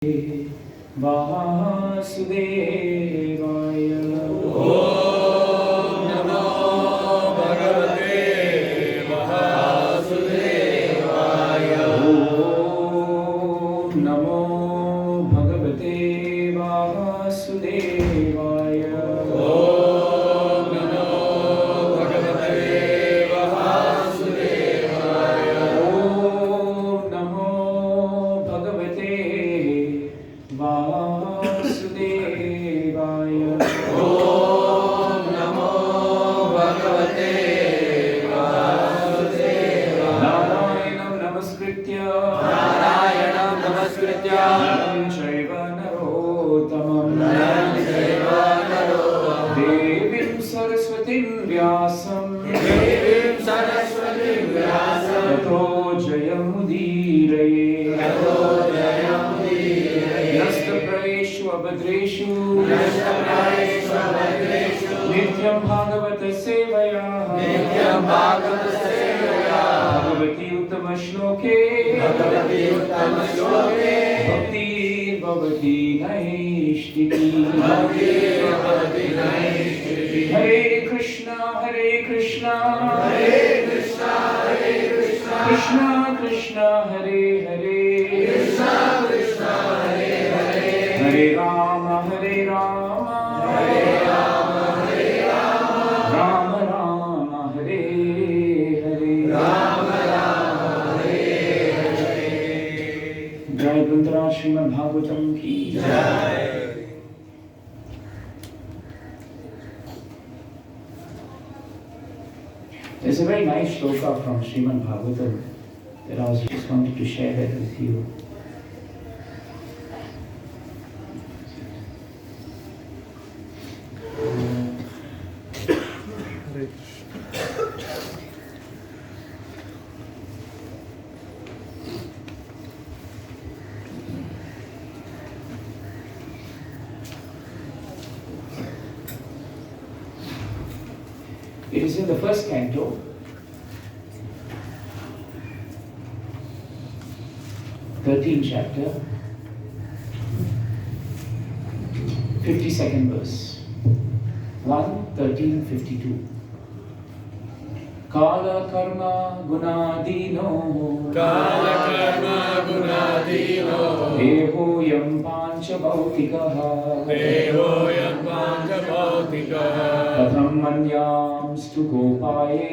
वासुदेवाय। ओम नमो भगवते वासुदेवाय। ओम नमो भगवते वासुदेवाय। ओम नमो भगवते वासुदेवाय। ओम नमो भगवते वासुदेवाय। ओम नमो भगवते वासुदेवाय। नारायणं नमस्कृत्य नारायणं नमस्कृत्य नरं चैव नरोत्तमं नरं चैव नरोत्तमं देवीं सरस्वतीं व्यासं देवीं सरस्वतीं व्यासं ततो जयमुदीरये। ततो जयमुदीरये। नस्तप्रायेषु अभद्रेषु नष्टप्रायेषु भद्रेषु नित्यं भागवत सेवया नित्यं भागवत सेवया भगवती उत्तमश्लोके भगवती उत्तमश्लोके भक्तिर्भवति नैष्टिकी। भक्तिर्भवति नैष्टिकी। हरे कृष्णा हरे कृष्णा हरे कृष्णा हरे कृष्णा कृष्णा कृष्णा हरे हरे कृष्णा कृष्णा हरे हरे हरे राम हरे राम हरे राम राम राम हरे हरे। राम राम हरे हरे। जय ग्रंथराज श्रीमद् भागवतम की जय। There's a very nice shloka from Srimad Bhagavatam that I was just wanted to share that with you. It is in the first canto, thirteenth chapter, 52nd verse, 1:13:52. Kala karma gunadino काल कर्म गुणाधीनो देहोऽयं पाञ्चभौतिकः देहोऽयं पाञ्चभौतिकः कथं मन्यांस्तु गोपाये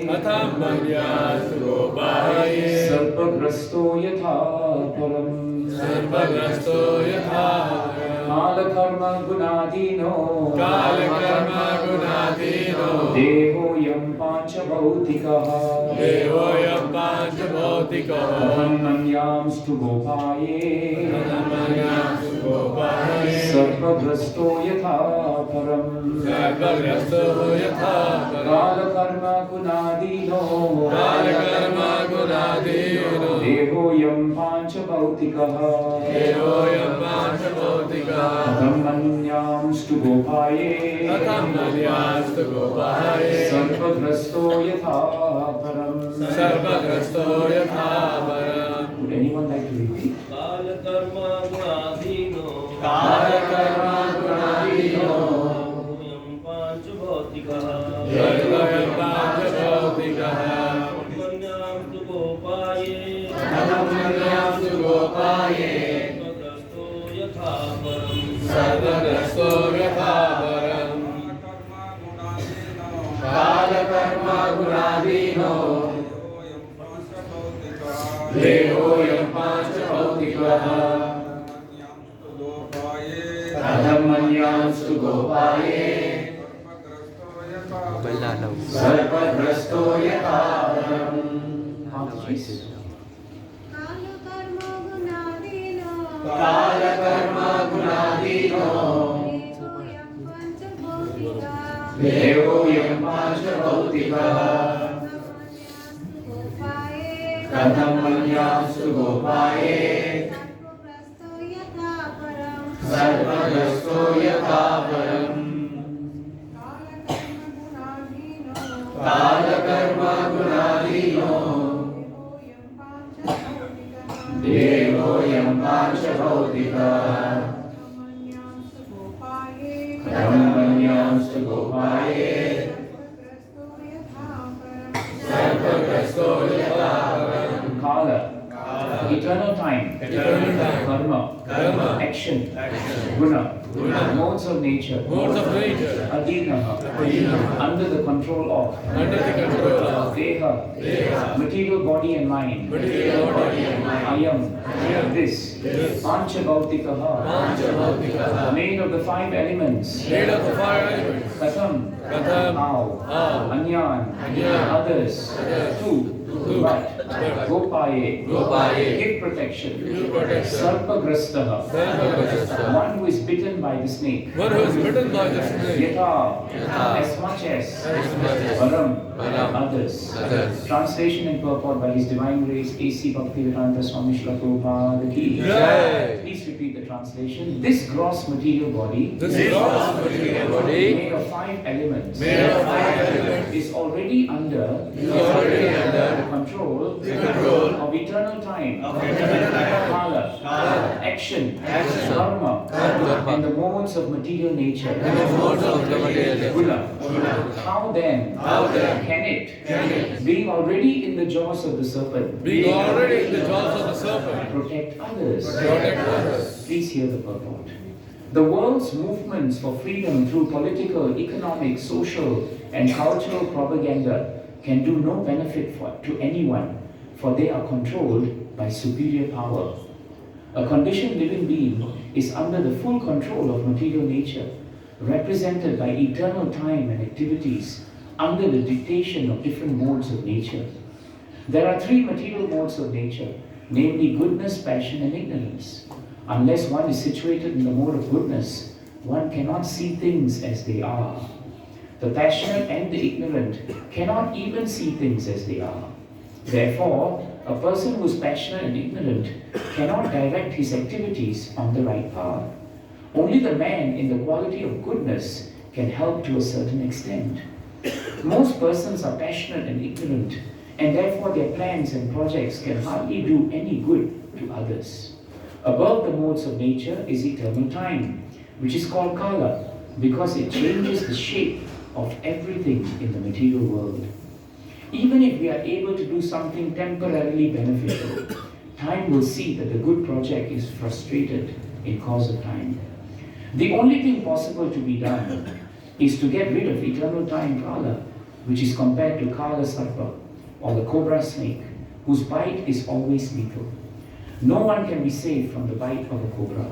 कथं मन्यास्तु गोपाये सर्पग्रस्तो यथा परम् सर्वग्रस्तो यथा कालकर्म गुणाधीनो कालकर्म गुणाधीनो देहोऽयं पाञ्चभौतिकः देहोऽयं पाञ्चभौतिकः कथं मन्यांस्तु गोपाये कथं मन्यास्तु गोपाये सर्पग्रस्तो यथा परम् सर्वग्रस्तो यथा कालकर्म गुणाधीनो कालकर्म गुणाधीनो देहोऽयं पाञ्चभौतिकः देहोऽयं पाञ्चभौतिकः कथं मन्यांस्तु गोपाये कथं मन्यास्तु गोपाये सर्पग्रस्तो यथा परम् सर्वग्रस्तो यथा परम्। Would anyone like to repeat? कालकर्म गुणाधीनो कालकर्म गुणाधीनो देहोऽयं पाञ्चभौतिकः देहोऽयं पाञ्चभौतिकः मन्यांस्तु गोपाये कथं मन्यास्तु गोपाये सर्वग्रस्तो यथा परम् सर्वग्रस्तो यथा परम्। कालकर्म गुणाधीनो देहोऽयं पाञ्चभौतिकः कथं मन्यांस्तु गोपाये सर्वग्रस्तो यथा परम्। कालकर्म गुणाधीनो कालकर्म गुणाधीनो देहोऽयं पञ्चभौतिकः देहोऽयं पाञ्चभौतिकः गोपाये कथं मन्यांस्तु गोपाये सर्वग्रस्तो यथा परम् सर्वग्रस्तो यथा परम्। कालकर्म गुणाधीनो देहोऽयं पाञ्चभौतिकः देहोऽयं पाञ्चभौतिकः Brahmanyanstu gopaye Brahmanyanstu gopaye Sarvagrasto yatha param Sarvagrasto yatha param Kala, eternal time, karma, action, guna, modes of nature, adinaha, under the control of, deha, material body and mind, ayam, this, panchabhautikaha, made of the five elements, katham, how, anyan, others, two, but, gopaye, give protection, sarpagrastaha, one who is bitten by the snake, yatha, as much as, varam, others. Translation and purport by His Divine Grace A.C. Bhaktivedanta Swami Srila Prabhupada ki. Please repeat the translation. This gross material body, made of five elements, is already under the control of eternal time, kala, action, karma, and the modes of material nature. Guna. How then can it, being already in the jaws of the serpent, protect others? Please hear the purport. The world's movements for freedom through political, economic, social, and cultural propaganda can do no benefit to anyone, for they are controlled by superior power. A conditioned living being is under the full control of material nature, represented by eternal time and activities, under the dictation of different modes of nature. There are three material modes of nature, namely goodness, passion, and ignorance. Unless one is situated in the mode of goodness, one cannot see things as they are. The passionate and the ignorant cannot even see things as they are. Therefore, a person who is passionate and ignorant cannot direct his activities on the right path. Only the man in the quality of goodness can help to a certain extent. Most persons are passionate and ignorant, and therefore their plans and projects can hardly do any good to others. Above the modes of nature is eternal time, which is called kala, because it changes the shape of everything in the material world. Even if we are able to do something temporarily beneficial, time will see that the good project is frustrated in cause of time. The only thing possible to be done is to get rid of eternal time kala, which is compared to kala sarpa, or the cobra snake, whose bite is always lethal. No one can be saved from the bite of a cobra.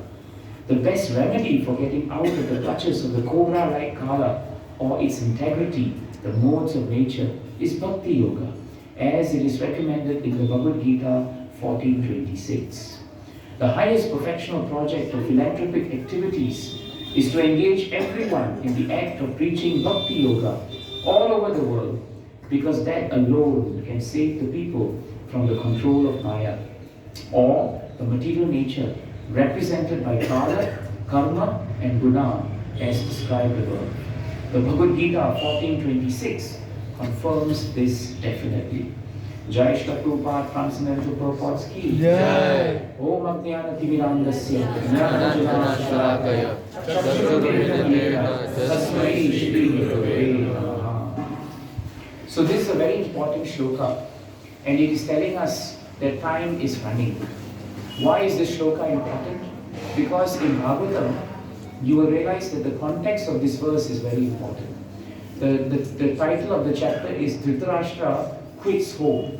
The best remedy for getting out of the clutches of the cobra-like kala, or its integrity, the modes of nature, is bhakti yoga, as it is recommended in the Bhagavad Gita 14:26. The highest professional project of philanthropic activities is to engage everyone in the act of preaching bhakti yoga all over the world, because that alone can save the people from the control of Maya, or the material nature represented by kala, karma, and guna, as described above. The Bhagavad Gita 14:26 confirms this definitely. Jai Shri Prabhupada Transcendental Purports ki Jai. Om Ajnanatimirandasya Jnanajnanashalakaya Chakshurunnamita Tasmai Shri Gurave Namaha. So this is a very important shloka, and it is telling us that time is running. Why is this shloka important? Because in Bhagavatam, you will realize that the context of this verse is very important. The title of the chapter is Dhritarashtra quits home.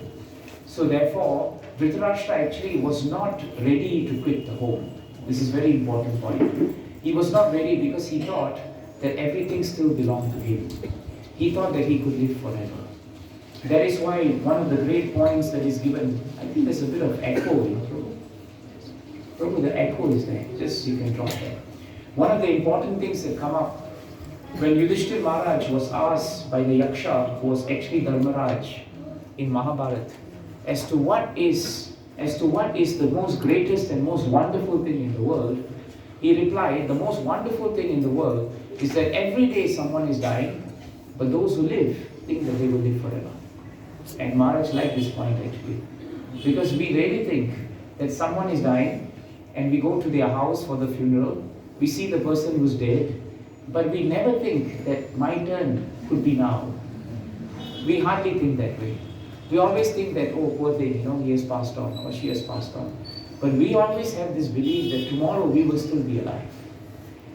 So therefore, Dhritarashtra actually was not ready to quit the home. This is a very important point. He was not ready because he thought that everything still belonged to him. He thought that he could live forever. That is why one of the great points that is given, I think there's a bit of echo in Prabhu. Prabhu, the echo is there. Just you can drop that. One of the important things that come up when Yudhishthir Maharaj was asked by the Yaksha, who was actually Dharmaraj in Mahabharata, as to what is the most greatest and most wonderful thing in the world, he replied, the most wonderful thing in the world is that every day someone is dying, but those who live think that they will live forever. And Maharaj liked this point actually, because we really think that someone is dying and we go to their house for the funeral. We see the person who's dead, but we never think that my turn could be now. We hardly think that way. We always think that, oh, poor thing, he has passed on or she has passed on. But we always have this belief that tomorrow we will still be alive.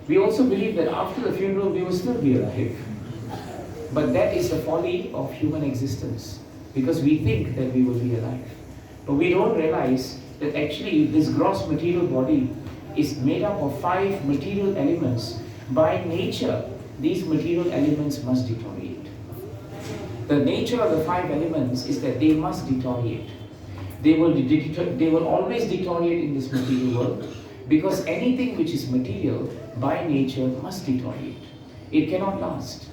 We also believe that after the funeral we will still be alive. But that is the folly of human existence, because we think that we will be alive. But we don't realize that actually this gross material body is made up of 5 material elements. By nature, these material elements must deteriorate. The nature of the 5 elements is that they must deteriorate. They will always deteriorate in this material world, because anything which is material by nature must deteriorate. It cannot last.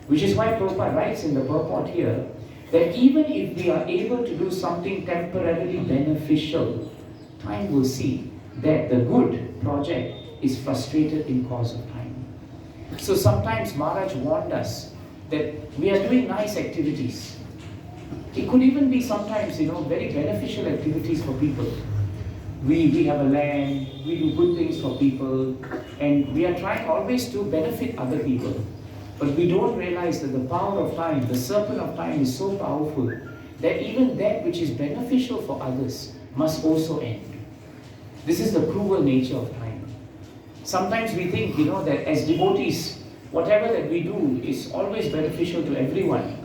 Which is why Prabhupada writes in the purport here that even if we are able to do something temporarily beneficial, time will see that the good project is frustrated in course of time. So sometimes Maharaj warned us that we are doing nice activities. It could even be sometimes, very beneficial activities for people. We have a land, we do good things for people, and we are trying always to benefit other people. But we don't realize that the power of time, the serpent of time, is so powerful that even that which is beneficial for others must also end. This is the cruel nature of time. Sometimes we think, that as devotees, whatever that we do is always beneficial to everyone.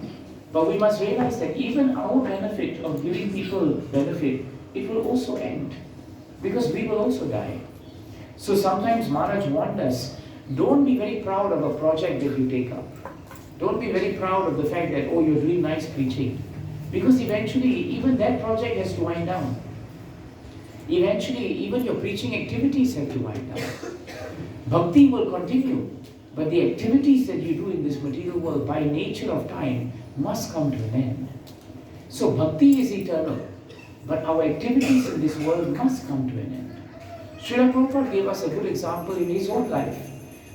But we must realize that even our benefit of giving people benefit, it will also end. Because we will also die. So sometimes Maharaj warned us, don't be very proud of a project that you take up. Don't be very proud of the fact that, oh, you're doing nice preaching. Because eventually, even that project has to wind down. Eventually, even your preaching activities have to wind down. Bhakti will continue, but the activities that you do in this material world, by nature of time, must come to an end. So bhakti is eternal, but our activities in this world must come to an end. Srila Prabhupada gave us a good example in his own life.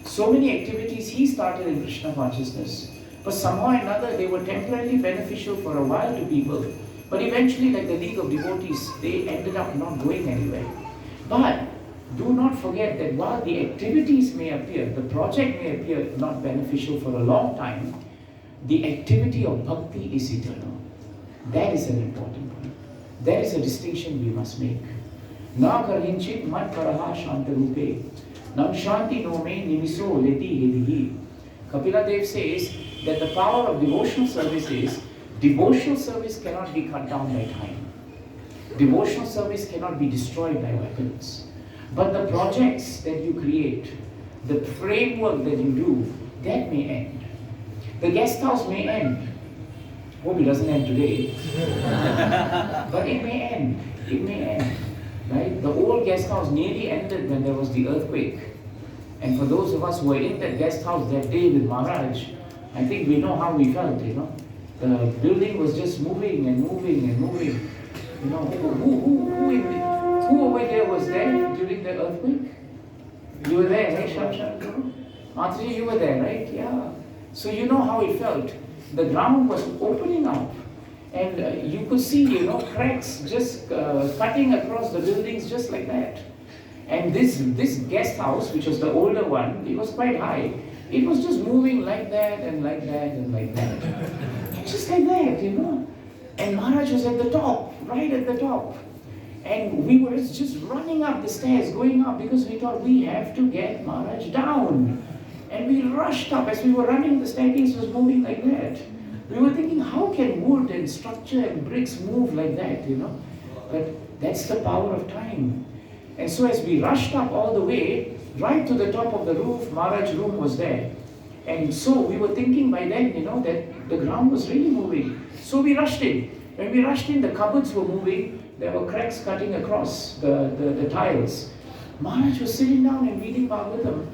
So many activities he started in Krishna consciousness, but somehow or another they were temporarily beneficial for a while to people, but eventually, like the League of Devotees, they ended up not going anywhere. But do not forget that while the activities may appear, the project may appear not beneficial for a long time, the activity of bhakti is eternal. That is an important point. That is a distinction we must make. Na karhinchit mat paraha shantarupe. Nam shanti no me nimiso leti hedihi. Kapila Dev says that the power of devotional service is, devotional service cannot be cut down by time. Devotional service cannot be destroyed by weapons. But the projects that you create, the framework that you do, that may end. The guest house may end. Hope it doesn't end today. But it may end. It may end. Right? The old guest house nearly ended when there was the earthquake. And for those of us who were in that guest house that day with Maharaj, I think we know how we felt, The building was just moving and moving and moving. Who over there was there during the earthquake? You were there, right, Sham? Mataji, you were there, right? Yeah. So you know how it felt. The ground was opening up. And you could see, cracks just cutting across the buildings just like that. And this guest house, which was the older one, it was quite high. It was just moving like that and like that and like that. Just like that, And Maharaj was at the top, right at the top. And we were just running up the stairs, going up, because we thought we have to get Maharaj down. And we rushed up. As we were running, the staircase was moving like that. We were thinking, how can wood and structure and bricks move like that, But that's the power of time. And so as we rushed up all the way, right to the top of the roof, Maharaj's room was there. And so we were thinking by then, that the ground was really moving. So we rushed in. When we rushed in, the cupboards were moving. There were cracks cutting across the tiles. Maharaj was sitting down and reading Bhagavatam.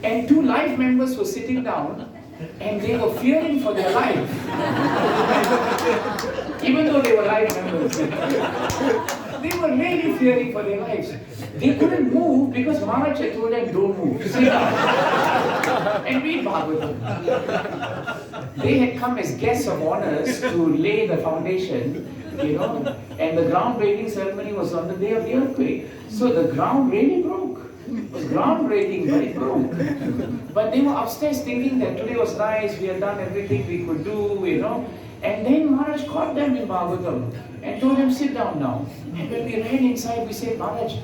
And 2 life members were sitting down and they were fearing for their life. Even though they were life members. They were really fearing for their lives. They couldn't move because Maharaj had told them, don't move, sit down and read Bhagavatam. They had come as guests of honors to lay the foundation. and the groundbreaking ceremony was on the day of the earthquake. So the ground really broke. It was groundbreaking, but it broke. But they were upstairs thinking that today was nice, we had done everything we could do. And then Maharaj caught them in Bhagavatam and told them, sit down now. And when we ran inside, we said, Maharaj,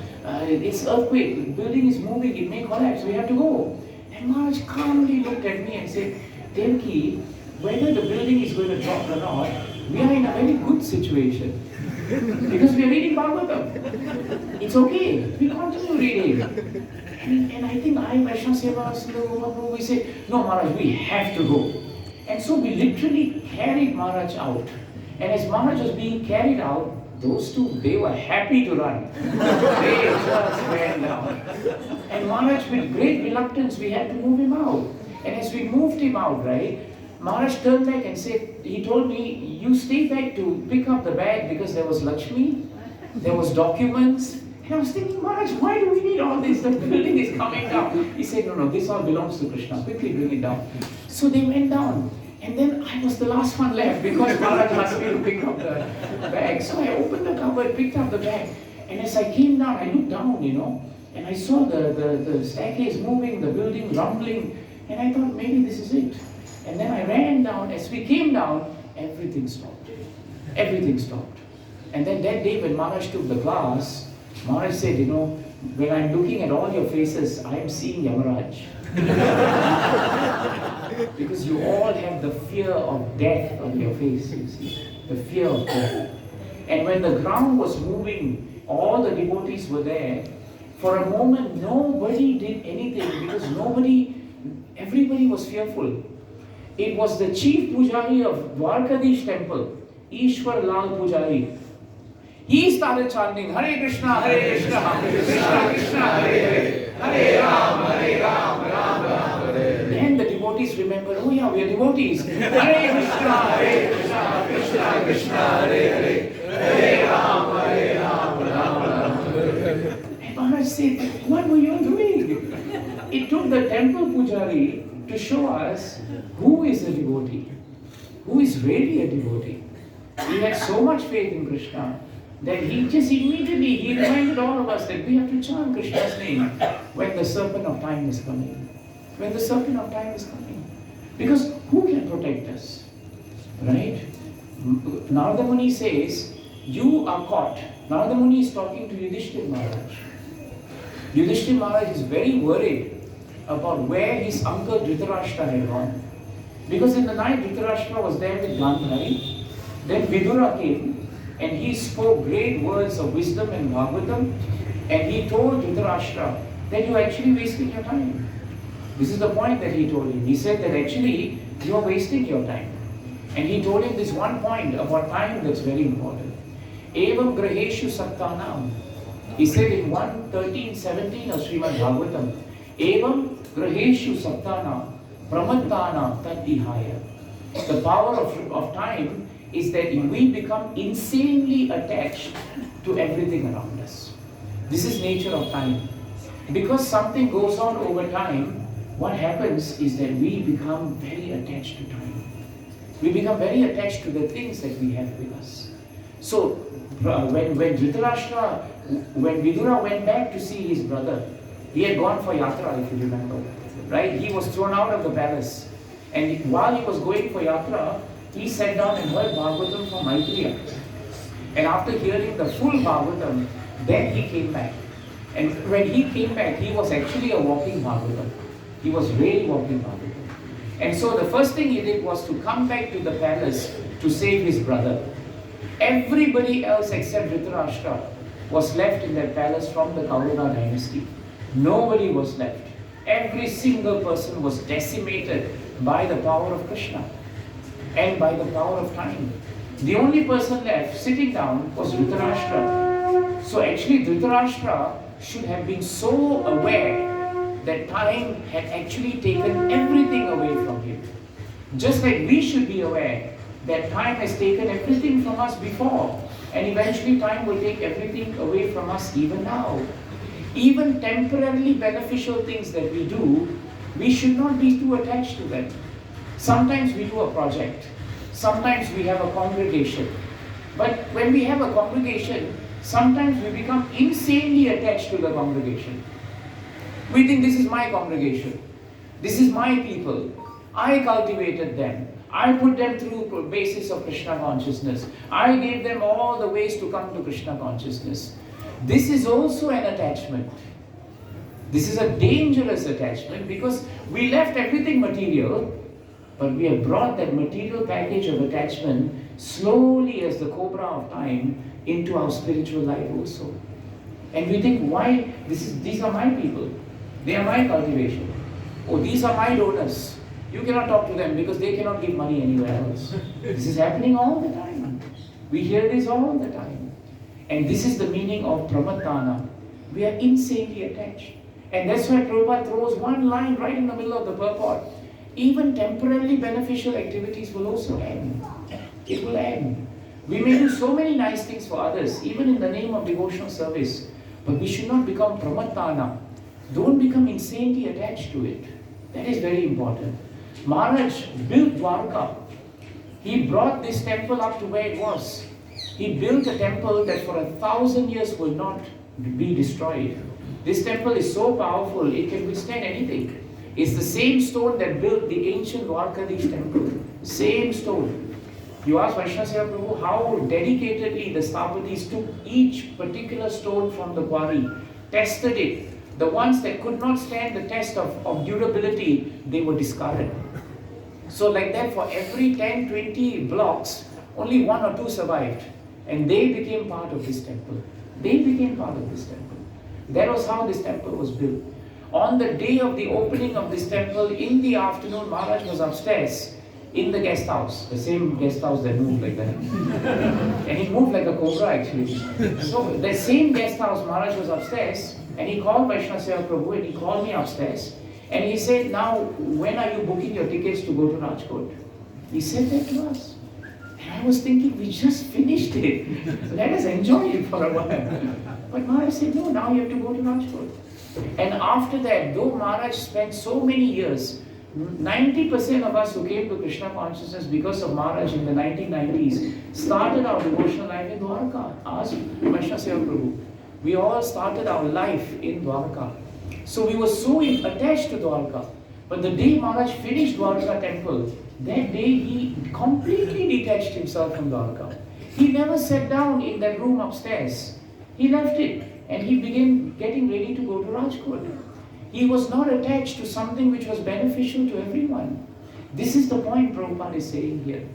it's earthquake, the building is moving, it may collapse, we have to go. And Maharaj calmly looked at me and said, Devaki, whether the building is going to drop or not, we are in a very good situation. Because we are reading Bhagavatam. It's okay, we continue reading. And I think Vaishnav Seva, Prabhu, we said, no Maharaj, we have to go. And so we literally carried Maharaj out. And as Maharaj was being carried out, those two, they were happy to run. They just ran down. And Maharaj, with great reluctance, we had to move him out. And as we moved him out, right, Maharaj turned back and said, he told me, you stay back to pick up the bag because there was Lakshmi, there was documents. And I was thinking, Maharaj, why do we need all this? The building is coming down. He said, no, this all belongs to Krishna. Quickly bring it down. So they went down. And then I was the last one left because Maharaj asked me to pick up the bag. So I opened the cupboard, picked up the bag. And as I came down, I looked down, and I saw the staircase moving, the building rumbling. And I thought, maybe this is it. And then I ran down. As we came down, everything stopped. Everything stopped. And then that day when Maharaj took the class, Maharaj said, when I'm looking at all your faces, I am seeing Yamaraj. Because you all have the fear of death on your face, you see. The fear of death. And when the ground was moving, all the devotees were there. For a moment, nobody did anything because everybody was fearful. It was the chief pujari of Dwarkadish temple, Ishwar Lal Pujari. He started chanting, Hare Krishna, Krishna Krishna, Hare Hare, Hare Ram, Ram Ram. Then the devotees remembered, oh yeah, we are devotees. Hare Krishna, Krishna Krishna, Hare Hare, Hare Ram, Ram Ram. And Maharaj said, what were you doing? It took the temple pujari to show us who is a devotee, who is really a devotee. He had so much faith in Krishna that he just immediately, he reminded all of us that we have to chant Krishna's name when the serpent of time is coming. When the serpent of time is coming. Because who can protect us? Right? Narada Muni says, you are caught. Narada Muni is talking to Yudhishthira Maharaj. Yudhishthira Maharaj is very worried about where his uncle Dhritarashtra had gone. Because in the night Dhritarashtra was there with Gandhari. Then Vidura came and he spoke great words of wisdom and Bhagavatam, and he told Dhritarashtra that you are actually wasting your time. This is the point that he told him. He said that actually you are wasting your time. And he told him this one point about time that's very important. Evam graheshu sattanam. He said in 1:13-17 of Srimad Bhagavatam, Evam graheshu sattanam pramattana tadihaya. The power of time is that we become insanely attached to everything around us. This is nature of time. Because something goes on over time, what happens is that we become very attached to time. We become very attached to the things that we have with us. So when Dhritarashtra, when Vidura went back to see his brother, he had gone for yatra, if you remember, right? He was thrown out of the palace. And while he was going for yatra, he sat down and heard Bhagavatam from Maitreya. And after hearing the full Bhagavatam, then he came back. And when he came back, he was actually a walking Bhagavatam. He was really walking Bhagavatam. And so the first thing he did was to come back to the palace to save his brother. Everybody else except Dhritarashtra was left in that palace from the Kaurava dynasty. Nobody was left. Every single person was decimated by the power of Krishna and by the power of time. The only person left sitting down was Dhritarashtra. So actually Dhritarashtra should have been so aware that time had actually taken everything away from him. Just like we should be aware that time has taken everything from us before, and eventually time will take everything away from us even now. Even temporarily beneficial things that we do, we should not be too attached to them. Sometimes we do a project, sometimes we have a congregation, But when we have a congregation, sometimes we become insanely attached to the congregation. We think this is my congregation. This is my people. I cultivated them. I put them through the basis of Krishna consciousness. I gave them all the ways to come to Krishna consciousness. This is also an attachment. This is a dangerous attachment because we left everything material, but we have brought that material package of attachment slowly as the cobra of time into our spiritual life also. And we think, why? These are my people. They are my cultivation. Oh, these are my donors. You cannot talk to them because they cannot give money anywhere else. This is happening all the time. We hear this all the time. And this is the meaning of pramatana. We are insanely attached. And that's why Prabhupada throws one line right in the middle of the purport. Even temporarily beneficial activities will also end. It will end. We may do so many nice things for others, even in the name of devotional service. But we should not become pramatana. Don't become insanely attached to it. That is very important. Maharaj built Dwarka. He brought this temple up to where it was. He built a temple that for 1,000 years will not be destroyed. This temple is so powerful, it can withstand anything. It's the same stone that built the ancient Dwarkadish temple. Same stone. You ask Vaishnava Seva Prabhu how dedicatedly the Sthapatis took each particular stone from the quarry, tested it. The ones that could not stand the test of durability, they were discarded. So like that, for every 10, 20 blocks, only 1 or 2 survived. And they became part of this temple. They became part of this temple. That was how this temple was built. On the day of the opening of this temple, in the afternoon, Maharaj was upstairs in the guest house, the same guest house that moved like that. And he moved like a cobra actually. So the same guest house, Maharaj was upstairs, and he called Vaishnava Seva Prabhu and he called me upstairs. And he said, now, when are you booking your tickets to go to Rajkot? He said that to us. And I was thinking, we just finished it. Let us enjoy it for a while. But Maharaj said, no, now you have to go to Rajkot. And after that, though Maharaj spent so many years, 90% of us who came to Krishna consciousness because of Maharaj in the 1990s started our devotional life in Dwarka. Ask Vaishnava Seva Prabhu. We all started our life in Dwarka. So we were so attached to Dwarka. But the day Maharaj finished Dwarka temple, that day he completely detached himself from Dwarka. He never sat down in that room upstairs. He left it and he began getting ready to go to Rajkot. He was not attached to something which was beneficial to everyone. This is the point Prabhupada is saying here.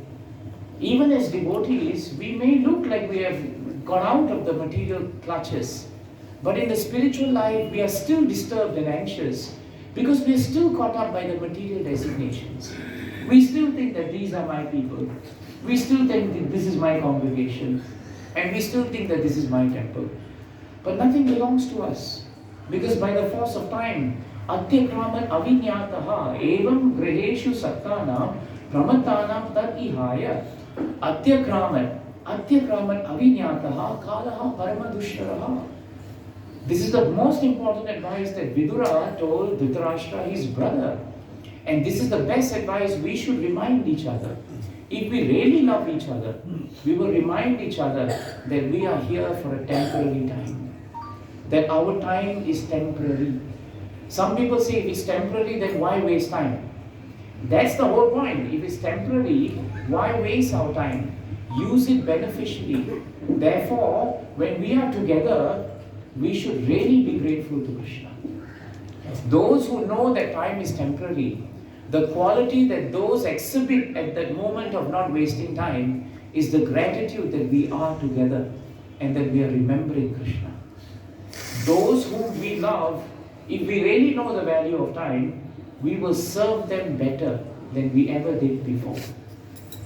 Even as devotees, we may look like we have gone out of the material clutches. But in the spiritual life, we are still disturbed and anxious because we are still caught up by the material designations. We still think that these are my people. We still think that this is my congregation. And we still think that this is my temple. But nothing belongs to us. Because by the force of time, Adhyakraman avinyataha evam griheshu sattana pramatana tat ihaya Adhyakraman avinyataha kalaha paramadushtaraha. This is the most important advice that Vidura told Dhritarashtra, his brother. And this is the best advice we should remind each other. If we really love each other, we will remind each other that we are here for a temporary time. That our time is temporary. Some people say if it's temporary, then why waste time? That's the whole point. If it's temporary, why waste our time? Use it beneficially. Therefore, when we are together, we should really be grateful to Krishna. Those who know that time is temporary, the quality that those exhibit at that moment of not wasting time is the gratitude that we are together and that we are remembering Krishna. Those whom we love, if we really know the value of time, we will serve them better than we ever did before.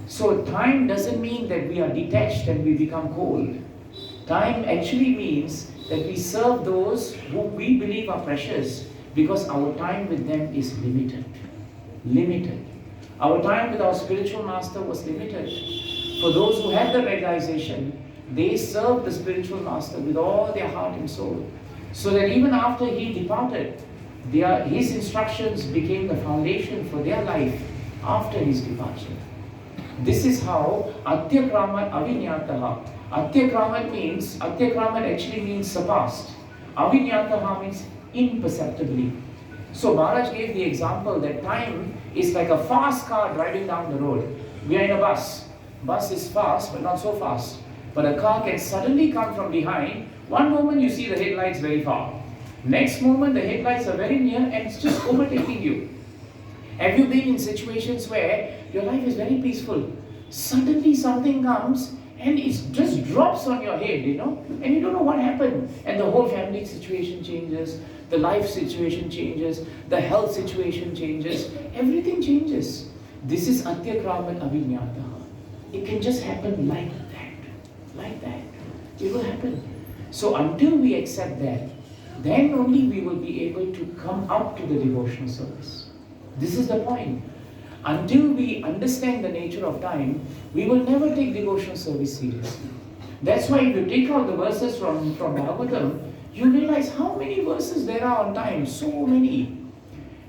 So time doesn't mean that we are detached and we become cold. Time actually means that we serve those whom we believe are precious because our time with them is limited. Limited. Our time with our spiritual master was limited. For those who had the realization, they served the spiritual master with all their heart and soul. So that even after he departed, his instructions became the foundation for their life after his departure. This is how Atyakraman Avinyataha. Atyakraman actually means surpassed. Avinyataha means imperceptibly. So Maharaj gave the example that time is like a fast car driving down the road. We are in a bus. Bus is fast but not so fast. But a car can suddenly come from behind. One moment you see the headlights very far. Next moment the headlights are very near and it's just overtaking you. Have you been in situations where your life is very peaceful? Suddenly something comes and it just drops on your head, and you don't know what happened. And the whole family situation changes, the life situation changes, the health situation changes, everything changes. This is Atyakraman Avinyataha. It can just happen like that. It will happen. So until we accept that, then only we will be able to come up to the devotional service. This is the point. Until we understand the nature of time, we will never take devotional service seriously. That's why if you take out the verses from Bhagavatam, you realize how many verses there are on time, so many.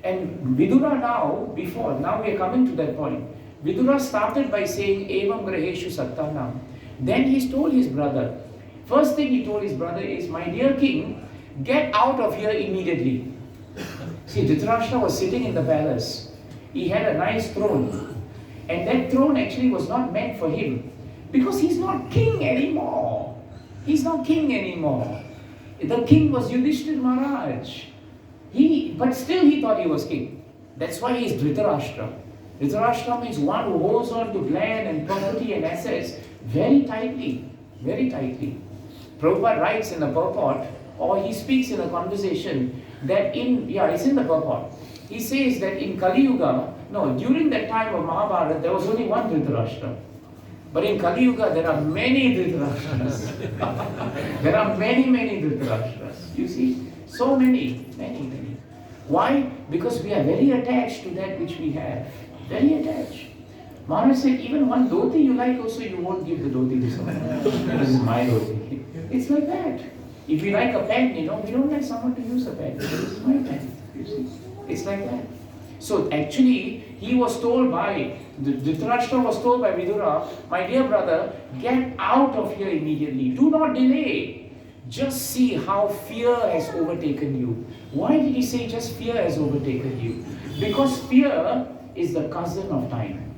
And Vidura now we are coming to that point. Vidura started by saying, Evam Graheshu Sattanam. Then he told his brother, first thing he told his brother is, my dear king, get out of here immediately. See, Dhritarashtra was sitting in the palace. He had a nice throne. And that throne actually was not meant for him. Because he's not king anymore. The king was Yudhishthira Maharaj. But still he thought he was king. That's why he is Dhritarashtra. Dhritarashtra means one who holds on to land and property and assets very tightly. Prabhupada writes in the purport, or he speaks in a conversation, that it's in the purport. He says that in Kali Yuga, during that time of Mahabharata, there was only one Dhritarashtra. But in Kali Yuga, there are many Dhritarashtras. There are many Dhritarashtras. You see? So many. Why? Because we are very attached to that which we have. Very attached. Maharaj said, even one dhoti you like also, you won't give the dhoti to someone. This is my dhoti. It's like that. If we like a pen, we don't like someone to use a pen. This is my pen. You see? It's like that. So actually, he was told by, Dhritarashtra was told by Vidura, my dear brother, get out of here immediately. Do not delay. Just see how fear has overtaken you. Why did he say just fear has overtaken you? Because fear is the cousin of time.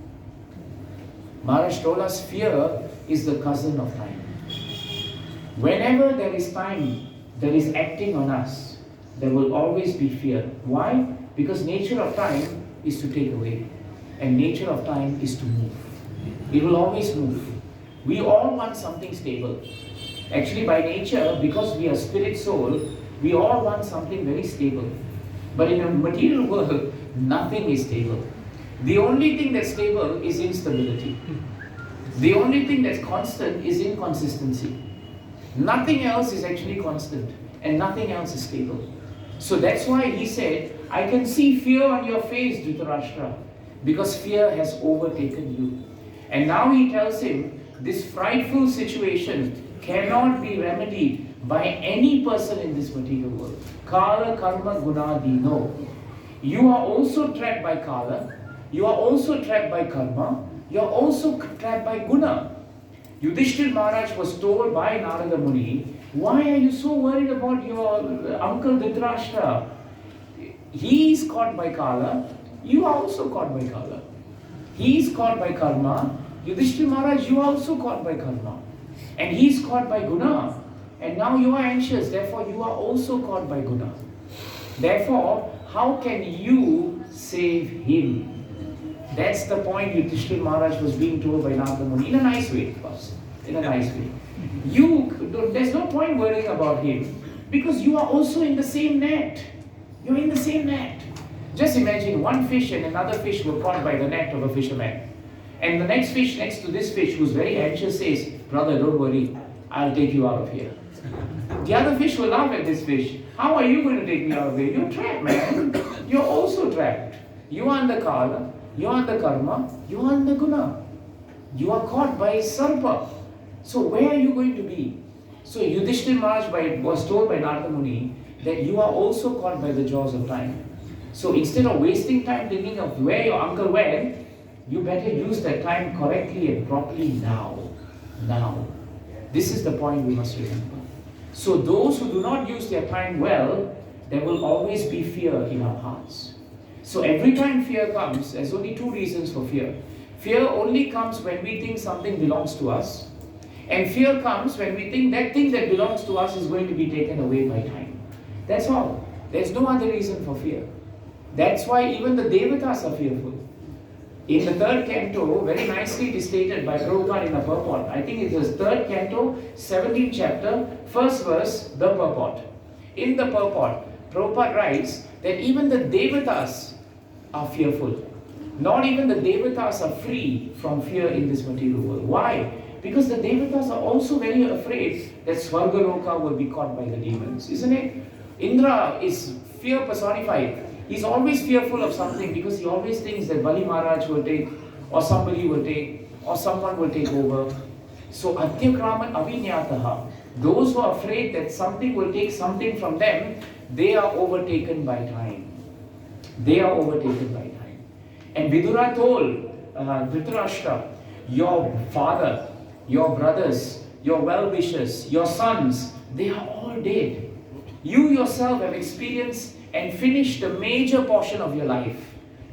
Maharaj told us fear is the cousin of time. Whenever there is time that is acting on us, there will always be fear. Why? Because nature of time is to take away. And nature of time is to move. It will always move. We all want something stable. Actually, by nature, because we are spirit soul, we all want something very stable. But in a material world, nothing is stable. The only thing that's stable is instability. The only thing that's constant is inconsistency. Nothing else is actually constant, and nothing else is stable. So that's why he said, I can see fear on your face, Dhritarashtra, because fear has overtaken you. And now he tells him, this frightful situation cannot be remedied by any person in this material world. Kala karma guna dino. You are also trapped by Kala. You are also trapped by karma. You are also trapped by guna. Yudhishthira Maharaj was told by Narada Muni, why are you so worried about your uncle Dhritarashtra? He is caught by Kala. You are also caught by Kala. He is caught by karma. Yudhishthira Maharaj, you are also caught by karma. And he is caught by guna. And now you are anxious. Therefore, you are also caught by guna. Therefore, how can you save him? That's the point Yudhishthira Maharaj was being told by Narada Muni. In a nice way, of course. In a nice way. There's no point worrying about him. Because you are also in the same net. You're in the same net. Just imagine one fish and another fish were caught by the net of a fisherman. And the next fish next to this fish, who's very anxious, says, brother, don't worry. I'll take you out of here. The other fish will laugh at this fish. How are you going to take me out of here? You're trapped, man. You're also trapped. You are under Kala. You are under karma. You are under guna. You are caught by sarpa. So where are you going to be? So Yudhishthira Maharaj was told by Narada Muni that you are also caught by the jaws of time. So instead of wasting time thinking of where your uncle went, You better use that time correctly and properly now. Now. This is the point we must remember. So those who do not use their time well, there will always be fear in our hearts. So every time fear comes, there's only two reasons for fear. Fear only comes when we think something belongs to us. And fear comes when we think that thing that belongs to us is going to be taken away by time. That's all. There's no other reason for fear. That's why even the Devatas are fearful. In the third canto, very nicely it is stated by Prabhupada in a purport. I think it is third canto, 17th chapter, first verse, the purport. In the purport, Prabhupada writes that even the Devatas are fearful. Not even the Devatas are free from fear in this material world. Why? Because the Devatas are also very afraid that Swargaloka will be caught by the demons, isn't it? Indra is fear personified. He's always fearful of something because he always thinks that Bali Maharaj will take, or somebody will take, or someone will take over. So Adhyakraman Avinyataha, those who are afraid that something will take something from them, they are overtaken by time. They are overtaken by time. And Vidura told Dhritarashtra, your father, your brothers, your well-wishers, your sons, they are all dead. You yourself have experienced and finished a major portion of your life.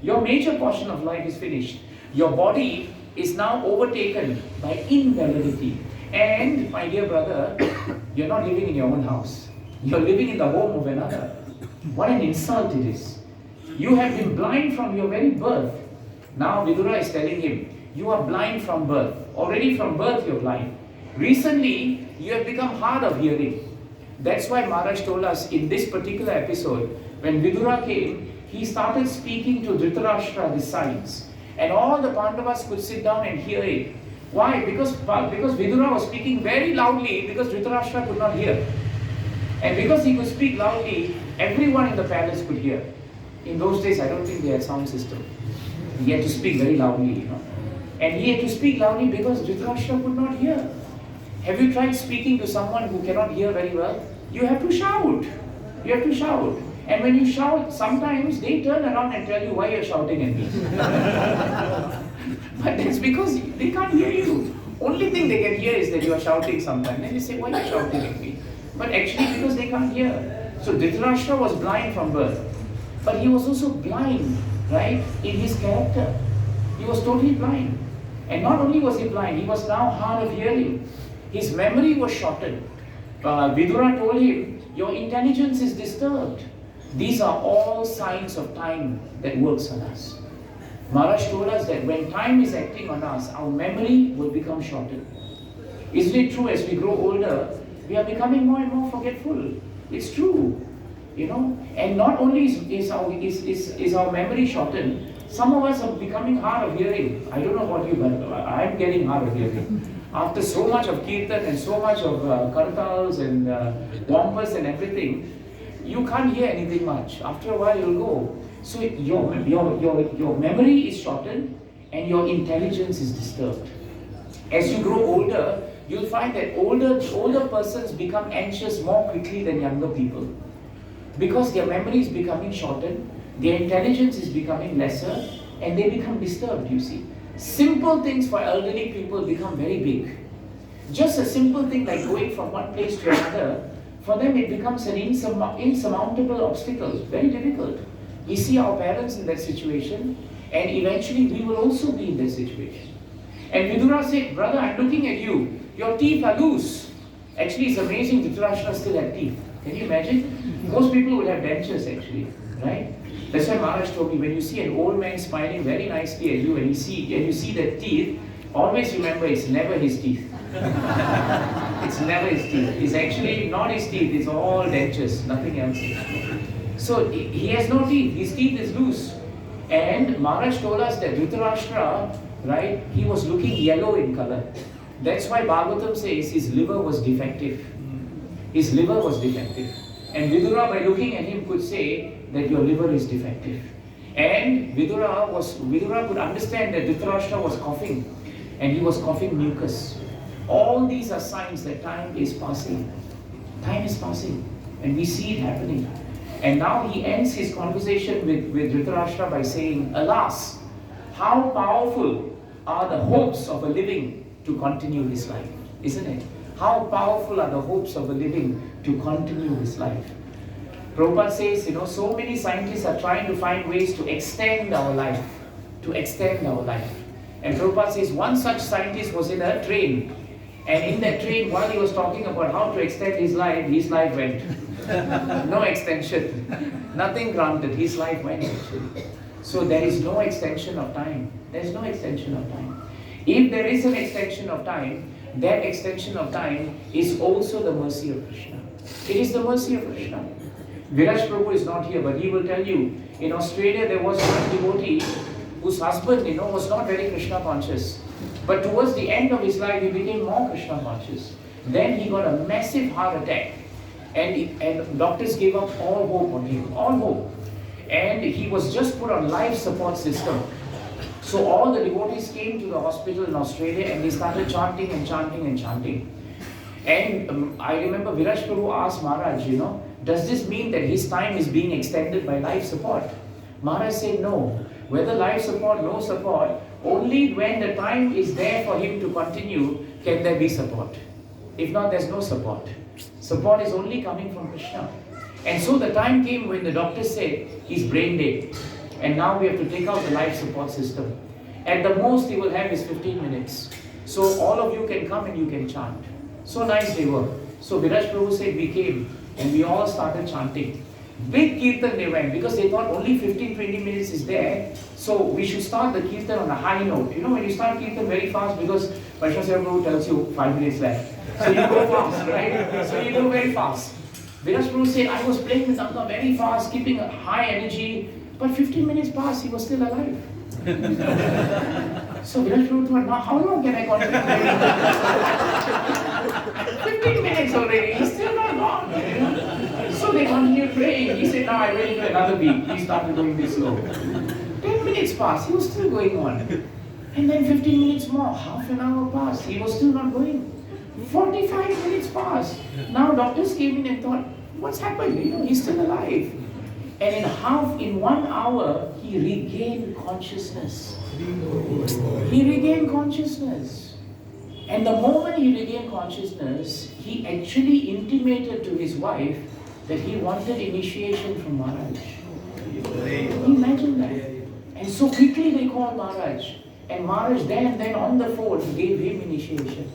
Your major portion of life is finished. Your body is now overtaken by invalidity. And, my dear brother, you're not living in your own house. You're living in the home of another. What an insult it is. You have been blind from your very birth. Now Vidura is telling him, you are blind from birth. Already from birth you're blind. Recently, you have become hard of hearing. That's why Maharaj told us in this particular episode, when Vidura came, he started speaking to Dhritarashtra the signs. And all the Pandavas could sit down and hear it. Why? Because Vidura was speaking very loudly because Dhritarashtra could not hear. And because he could speak loudly, everyone in the palace could hear. In those days, I don't think they had sound system. He had to speak very loudly, And he had to speak loudly because Dhritarashtra could not hear. Have you tried speaking to someone who cannot hear very well? You have to shout. You have to shout. And when you shout, sometimes they turn around and tell you why you're shouting at me. But that's because they can't hear you. Only thing they can hear is that you are shouting sometimes. And they say, why are you shouting at me? But actually because they can't hear. So Dhritarashtra was blind from birth. But he was also blind, right, in his character. He was totally blind. And not only was he blind, he was now hard of hearing. His memory was shortened. Vidura told him, your intelligence is disturbed. These are all signs of time that works on us. Maharaj told us that when time is acting on us, our memory will become shortened. Isn't it true, as we grow older, we are becoming more and more forgetful? It's true, And not only is our memory shortened, some of us are becoming hard of hearing. I don't know about you, but I'm getting hard of hearing. After so much of kirtan and so much of kartals and wampas and everything, you can't hear anything much. After a while, you'll go. So your memory is shortened and your intelligence is disturbed. As you grow older, you'll find that older persons become anxious more quickly than younger people. Because their memory is becoming shortened, their intelligence is becoming lesser, and they become disturbed, you see. Simple things for elderly people become very big. Just a simple thing like going from one place to another, for them it becomes an insurmountable obstacle, very difficult. We see our parents in that situation, and eventually we will also be in that situation. And Vidura said, brother, I'm looking at you, your teeth are loose. Actually, it's amazing Dhritarashtra still had teeth. Can you imagine? Most people would have dentures actually, right? That's why Maharaj told me, when you see an old man smiling very nicely at you and you see that teeth, always remember it's never his teeth. It's never his teeth. It's actually not his teeth, it's all dentures, nothing else. So he has no teeth, his teeth is loose. And Maharaj told us that Dhritarashtra, right, he was looking yellow in color. That's why Bhagavatam says his liver was defective. His liver was defective. And Vidura, by looking at him, could say that your liver is defective. And Vidura could understand that Dhritarashtra was coughing, and he was coughing mucus. All these are signs that time is passing. Time is passing, and we see it happening. And now he ends his conversation with Dhritarashtra by saying, alas, How powerful are the hopes of a living to continue his life, isn't it? How powerful are the hopes of a living to continue his life? Prabhupada says, so many scientists are trying to find ways to extend our life, And Prabhupada says one such scientist was in a train, and in that train, while he was talking about how to extend his life went. No extension. Nothing granted. His life went actually. So there is no extension of time. There's no extension of time. If there is an extension of time, that extension of time is also the mercy of Krishna. It is the mercy of Krishna. Viraj Prabhu is not here, but he will tell you, in Australia there was one devotee whose husband, was not very Krishna conscious. But towards the end of his life, he became more Krishna conscious. Then he got a massive heart attack. And doctors gave up all hope on him, all hope. And he was just put on life support system. So all the devotees came to the hospital in Australia and they started chanting and chanting and chanting. And I remember Viraj Prabhu asked Maharaj, does this mean that his time is being extended by life support? Maharaj said no. Whether life support, no support, only when the time is there for him to continue can there be support. If not, there's no support. Support is only coming from Krishna. And so the time came when the doctor said he's brain dead. And now we have to take out the life support system. At the most he will have is 15 minutes. So all of you can come and you can chant. So nice they were. So Viraj Prabhu said we came and we all started chanting. Big kirtan they went because they thought only 15-20 minutes is there. So we should start the kirtan on a high note. When you start kirtan very fast because Vaishnava Prabhu tells you 5 minutes left. So you go fast, right? So you go very fast. Viraj Prabhu said, I was playing with Nanda very fast, keeping a high energy, but 15 minutes passed, he was still alive. So Viraj Prabhu thought, now how long can I continue? 15 minutes already, he's still not gone. So they continued praying. He said, now I will do another beat. He started going this slow. 10 minutes passed, he was still going on. And then 15 minutes more, half an hour passed, he was still not going. 45 minutes passed. Now doctors came in and thought, what's happened? He's still alive. And in 1 hour, he regained consciousness. He regained consciousness. And the moment he regained consciousness, he actually intimated to his wife that he wanted initiation from Maharaj. Can you imagine that? And so quickly they called Maharaj. And Maharaj then on the phone gave him initiation.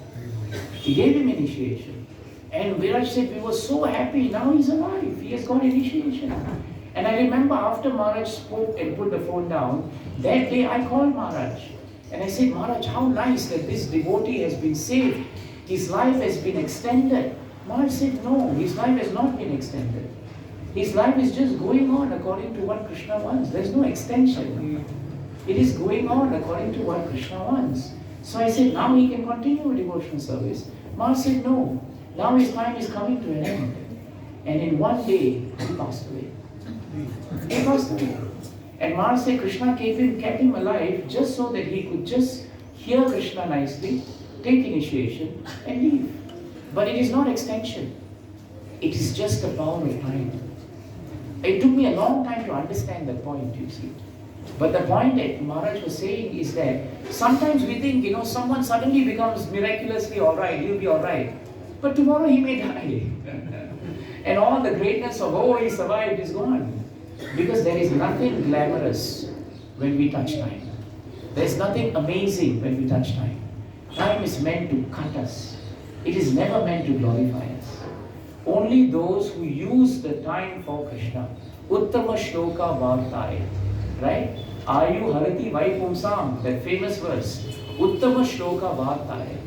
He gave him initiation. And Viraj said, we were so happy, now he's alive, he has got initiation. And I remember after Maharaj spoke and put the phone down, that day I called Maharaj. And I said, Maharaj, how nice that this devotee has been saved. His life has been extended. Maharaj said, no, his life has not been extended. His life is just going on according to what Krishna wants. There's no extension. It is going on according to what Krishna wants. So I said, now he can continue devotional service. Maharaj said, no, now his time is coming to an end. And in one day, he passed away. He passed away. And Maharaj said, Krishna kept him alive just so that he could just hear Krishna nicely, take initiation, and leave. But it is not extension. It is just the power of time. It took me a long time to understand that point, you see. But the point that Maharaj was saying is that sometimes we think, someone suddenly becomes miraculously alright, he'll be alright. But tomorrow he may die. And all the greatness of, he survived is gone. Because there is nothing glamorous when we touch time. There is nothing amazing when we touch time. Time is meant to cut us. It is never meant to glorify us. Only those who use the time for Krishna. Uttama shloka vartaya. Right? Ayu harati vaipumsam, that famous verse. Uttama shloka vartaya.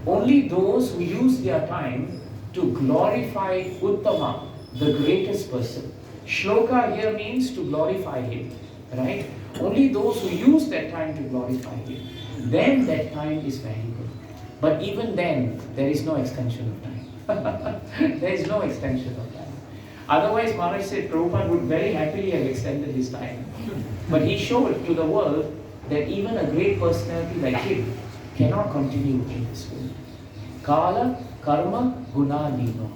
Only those who use their time to glorify Uttama, the greatest person. Shloka here means to glorify him. Right? Only those who use that time to glorify him. Then that time is valuable. But even then, there is no extension of time. There is no extension of time. Otherwise, Maharaj said Prabhupada would very happily have extended his time. But he showed to the world that even a great personality like him cannot continue in this world. Kala, karma, guna, nima.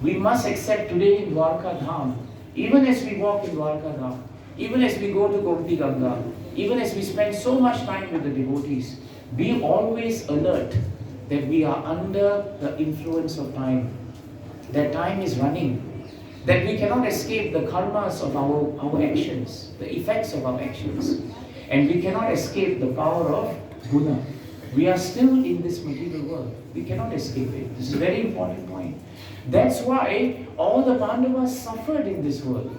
We must accept today in Dwarka Dham, even as we walk in Dwarka Dham, even as we go to Gomti Ganga, even as we spend so much time with the devotees, be always alert that we are under the influence of time, that time is running, that we cannot escape the karmas of our actions, the effects of our actions, and we cannot escape the power of guna. We are still in this material world. We cannot escape it. This is a very important point. That's why all the Pandavas suffered in this world.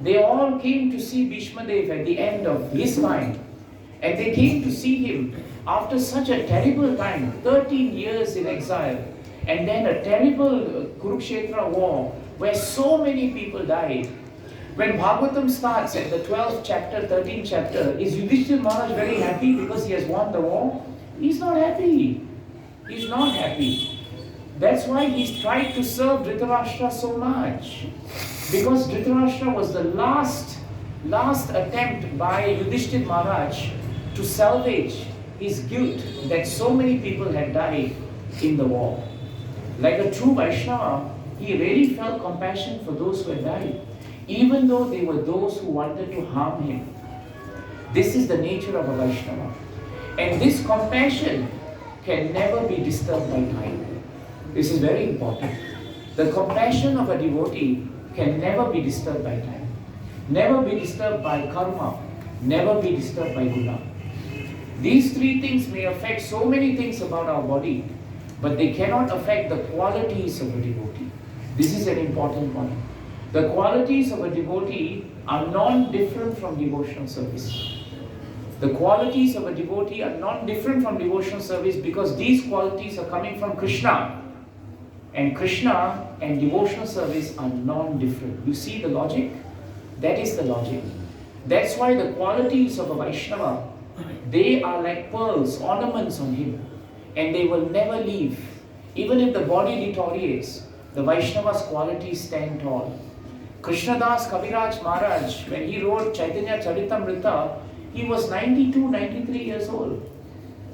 They all came to see Bhishma Dev at the end of his time. And they came to see him after such a terrible time, 13 years in exile, and then a terrible Kurukshetra war where so many people died. When Bhagavatam starts at the 12th chapter, 13th chapter, is Yudhishthira Maharaj very happy because he has won the war? He's not happy. He's not happy. That's why he's tried to serve Dhritarashtra so much. Because Dhritarashtra was the last attempt by Yudhishthira Maharaj to salvage his guilt that so many people had died in the war. Like a true Vaishnava, he really felt compassion for those who had died, even though they were those who wanted to harm him. This is the nature of a Vaishnava. And this compassion can never be disturbed by time. This is very important. The compassion of a devotee can never be disturbed by time. Never be disturbed by karma. Never be disturbed by guna. These three things may affect so many things about our body, but they cannot affect the qualities of a devotee. This is an important point. The qualities of a devotee are non-different from devotional service. The qualities of a devotee are non-different from devotional service because these qualities are coming from Krishna. And Krishna and devotional service are non-different. You see the logic? That is the logic. That's why the qualities of a Vaishnava, they are like pearls, ornaments on him. And they will never leave. Even if the body deteriorates, the Vaishnava's qualities stand tall. Krishnadas Kaviraj Maharaj, when he wrote Chaitanya Charitamrita, he was 92, 93 years old.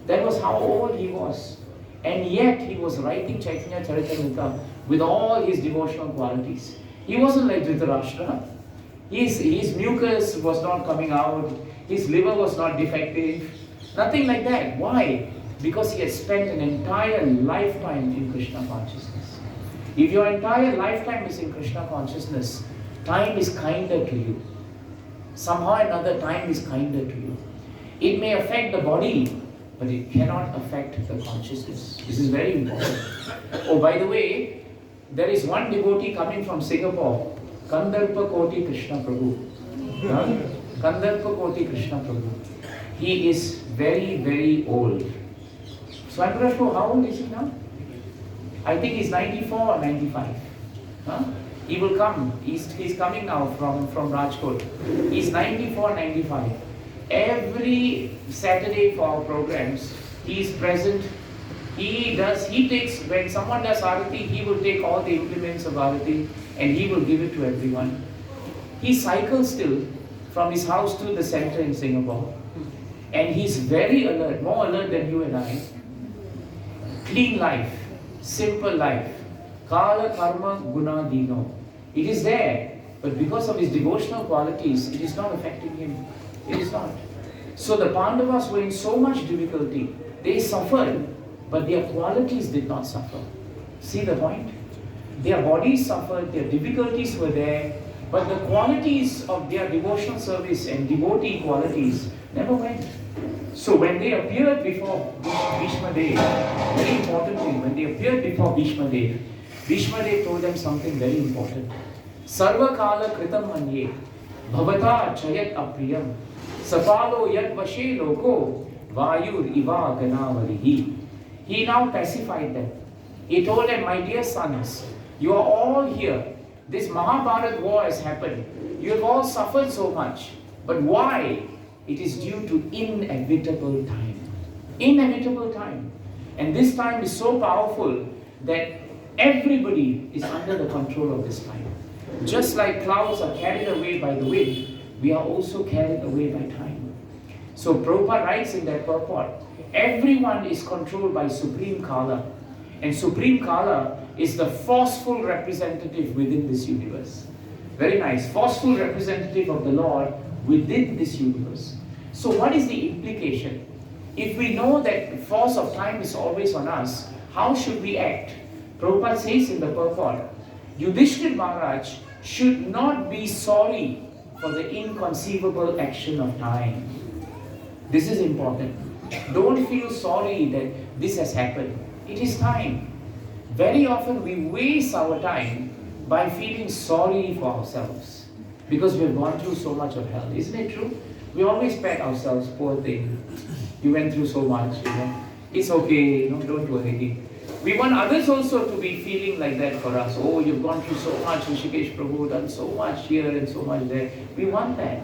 That was how old he was. And yet he was writing Chaitanya Charitamrita with all his devotional qualities. He wasn't like Dhritarashtra. His mucus was not coming out. His liver was not defective. Nothing like that. Why? Because he had spent an entire lifetime in Krishna consciousness. If your entire lifetime is in Krishna consciousness, time is kinder to you. Somehow or another, time is kinder to you. It may affect the body, but it cannot affect the consciousness. This is very important. Oh, by the way, there is one devotee coming from Singapore, Kandarpa Koti Krishna Prabhu. Kandarpa Koti Krishna Prabhu. He is very, very old. So I'm not sure how old is he now? I think he's 94 or 95. He will come. He's coming now from Rajkot. He's 94, 95. Every Saturday for our programs, he is present. When someone does Arati, he will take all the implements of Arati and he will give it to everyone. He cycles still from his house to the center in Singapore. And he's very alert, more alert than you and I. Clean life, simple life. Kala karma guna dino. It is there, but because of his devotional qualities, it is not affecting him. It is not. So the Pandavas were in so much difficulty. They suffered, but their qualities did not suffer. See the point? Their bodies suffered, their difficulties were there, but the qualities of their devotional service and devotee qualities never went. So when they appeared before Bhishma Dev, very importantly, when they appeared before Bhishma Dev told them something very important. Sarva kala kritam manye, bhavata chayat apriyam, sapalo yad vashe loko, vayur iva ganavarihi. He now pacified them. He told them, my dear sons, you are all here. This Mahabharat war has happened. You have all suffered so much. But why? It is due to inevitable time. Inevitable time. And this time is so powerful that everybody is under the control of this time. Just like clouds are carried away by the wind, we are also carried away by time. So Prabhupada writes in that purport, everyone is controlled by Supreme Kala. And Supreme Kala is the forceful representative within this universe. Very nice. Forceful representative of the Lord within this universe. So what is the implication? If we know that the force of time is always on us, how should we act? Prabhupada says in the purport, Yudhishthira Maharaj should not be sorry for the inconceivable action of time. This is important. Don't feel sorry that this has happened. It is time. Very often we waste our time by feeling sorry for ourselves because we have gone through so much of hell. Isn't it true? We always pat ourselves, poor thing. You went through so much, It's okay, don't worry. We want others also to be feeling like that for us. Oh, you've gone through so much, Rishikesh Prabhu, done so much here and so much there. We want that.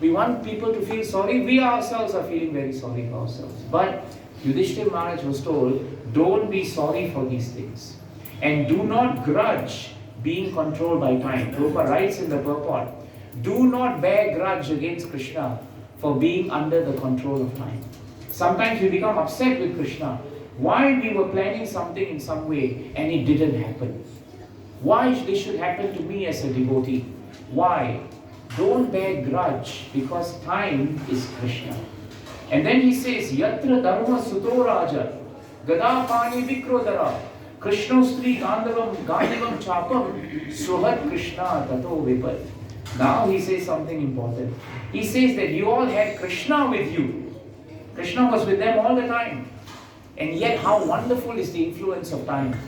We want people to feel sorry. We ourselves are feeling very sorry for ourselves. But Yudhishthira Maharaj was told, don't be sorry for these things. And do not grudge being controlled by time. Prabhupada writes in the purport, do not bear grudge against Krishna for being under the control of time. Sometimes we become upset with Krishna. Why we were planning something in some way and it didn't happen? Why this should happen to me as a devotee? Why? Don't bear grudge because time is Krishna. And then he says, Yatra dharma suto raja, gada pani vikrodara, Krishna stri gandivam chapam, suhat Krishna tato vipat. Now he says something important. He says that you all had Krishna with you. Krishna was with them all the time. And yet how wonderful is the influence of time.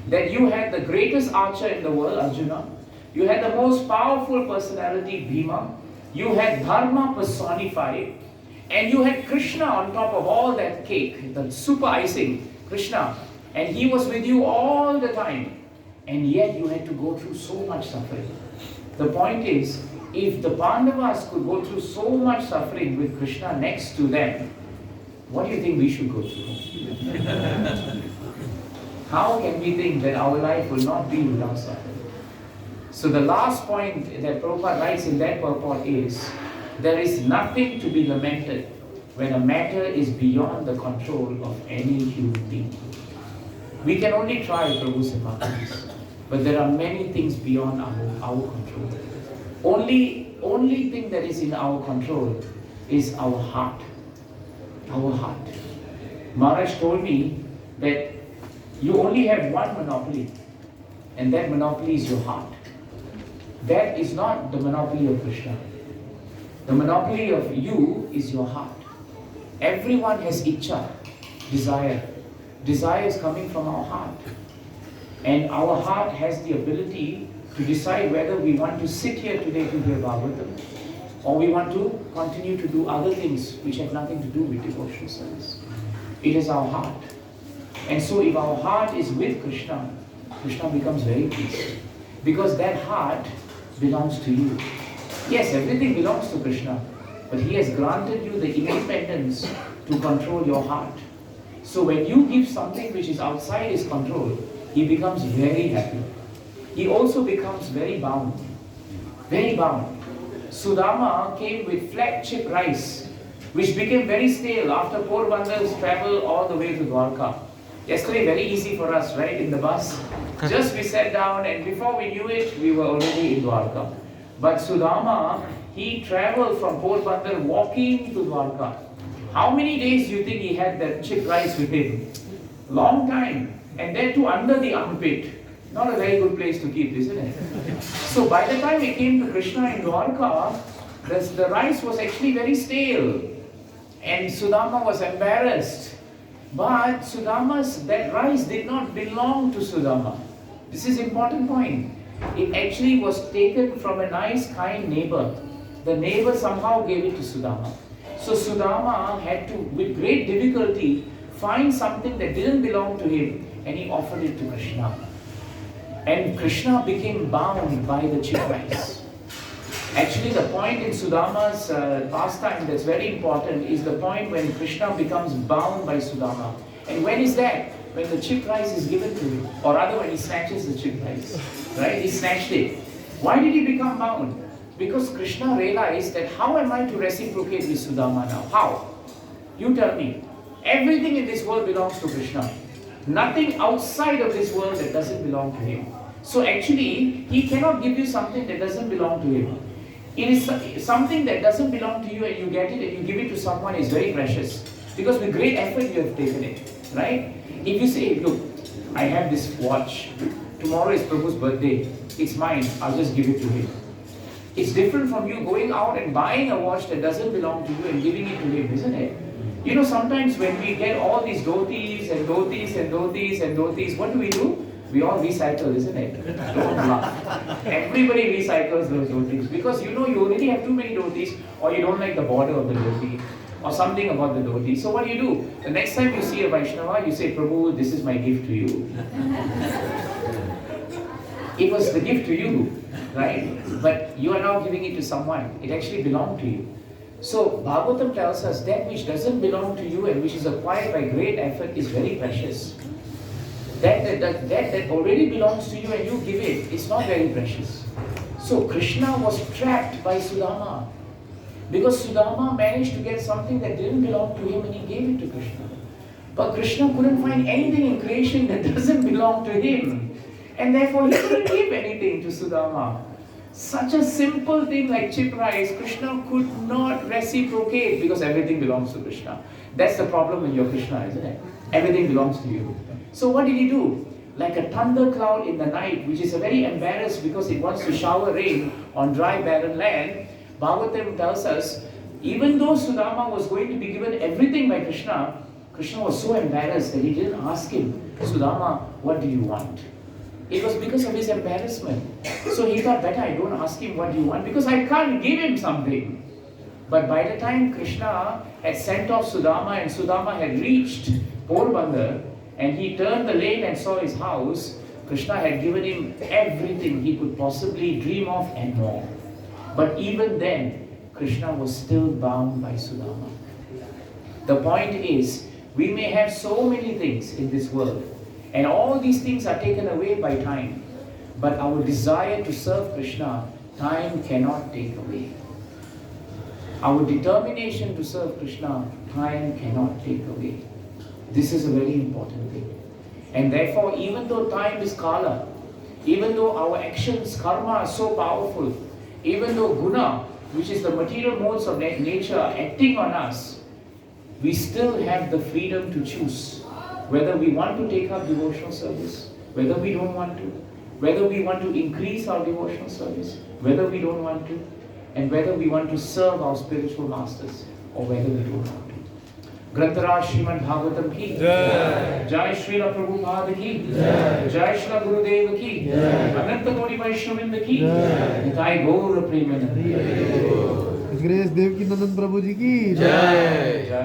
That you had the greatest archer in the world, Arjuna. You had the most powerful personality, Bhima. You had Dharma personified. And you had Krishna on top of all that cake, the super icing, Krishna. And he was with you all the time. And yet you had to go through so much suffering. The point is, if the Pandavas could go through so much suffering with Krishna next to them, what do you think we should go through? How can we think that our life will not be without suffering? So the last point that Prabhupada writes in that purport is, there is nothing to be lamented when a matter is beyond the control of any human being. We can only try Prabhu's Himalayas, but there are many things beyond our control. Only thing that is in our control is our heart. Our heart. Maharaj told me that you only have one monopoly, and that monopoly is your heart. That is not the monopoly of Krishna. The monopoly of you is your heart. Everyone has ichcha, desire. Desire is coming from our heart. And our heart has the ability to decide whether we want to sit here today to hear Bhagavatam, or we want to continue to do other things which have nothing to do with devotional service. It is our heart. And so if our heart is with Krishna, Krishna becomes very pleased. Because that heart belongs to you. Yes, everything belongs to Krishna, but he has granted you the independence to control your heart. So when you give something which is outside his control, he becomes very happy. He also becomes very bound. Very bound. Sudama came with flat chip rice, which became very stale after Porbandar's travel all the way to Dwarka. Yesterday, very easy for us, right, in the bus. Just we sat down and before we knew it, we were already in Dwarka. But Sudama, he traveled from Porbandar walking to Dwarka. How many days do you think he had that chip rice with him? Long time. And that too under the armpit. Not a very good place to keep, isn't it? So by the time he came to Krishna in Dwarka, the rice was actually very stale. And Sudama was embarrassed. But that rice did not belong to Sudama. This is an important point. It actually was taken from a nice, kind neighbor. The neighbor somehow gave it to Sudama. So Sudama had to, with great difficulty, find something that didn't belong to him, and he offered it to Krishna. And Krishna became bound by the chip rice. Actually, the point in Sudama's pastime that's very important is the point when Krishna becomes bound by Sudama. And when is that? When the chip rice is given to him, or rather when he snatches the chip rice. Right? He snatched it. Why did he become bound? Because Krishna realized that how am I to reciprocate with Sudama now? How? You tell me. Everything in this world belongs to Krishna. Nothing outside of this world that doesn't belong to him. So actually, he cannot give you something that doesn't belong to him. It is something that doesn't belong to you and you get it and you give it to someone is very precious. Because with great effort you have taken it, right? If you say, look, I have this watch, tomorrow is Prabhu's birthday, it's mine, I'll just give it to him. It's different from you going out and buying a watch that doesn't belong to you and giving it to him, isn't it? You know, sometimes when we get all these dhotis and dhotis and dhotis and dhotis, what do? We all recycle, isn't it? Don't laugh. Everybody recycles those dhotis because you know you already have too many dhotis or you don't like the border of the dhoti or something about the dhoti. So what do? The next time you see a Vaishnava, you say, Prabhu, this is my gift to you. It was the gift to you, right? But you are now giving it to someone. It actually belonged to you. So Bhagavatam tells us that which doesn't belong to you and which is acquired by great effort is very precious. That already belongs to you and you give it, it's not very precious. So Krishna was trapped by Sudama. Because Sudama managed to get something that didn't belong to him and he gave it to Krishna. But Krishna couldn't find anything in creation that doesn't belong to him. And therefore he couldn't give anything to Sudama. Such a simple thing like chip rice, Krishna could not reciprocate because everything belongs to Krishna. That's the problem when you're Krishna, isn't it? Everything belongs to you. So what did he do? Like a thunder cloud in the night, which is very embarrassed because it wants to shower rain on dry barren land, Bhagavatam tells us, even though Sudama was going to be given everything by Krishna, Krishna was so embarrassed that he didn't ask him, Sudama, what do you want? It was because of his embarrassment. So he thought, better I don't ask him what do you want because I can't give him something. But by the time Krishna had sent off Sudama and Sudama had reached Porbandar and he turned the lane and saw his house, Krishna had given him everything he could possibly dream of and more. But even then, Krishna was still bound by Sudama. The point is, we may have so many things in this world, and all these things are taken away by time. But our desire to serve Krishna, time cannot take away. Our determination to serve Krishna, time cannot take away. This is a very important thing. And therefore, even though time is kala, even though our actions, karma are so powerful, even though guna, which is the material modes of nature, are acting on us, we still have the freedom to choose whether we want to take up devotional service, whether we don't want to, whether we want to increase our devotional service, whether we don't want to, and whether we want to serve our spiritual masters, or whether we don't want to. Grantaraj Srimad Bhagavatam ki Jai, Jai Srila Prabhupada ki Jai, Jai Srila Gurudev ki Jai, Ananta Koti Vaishnavinda ki Jai, Nitai Gaura Premananda. His Grace Devakinandan Prabhu ji ki Jai.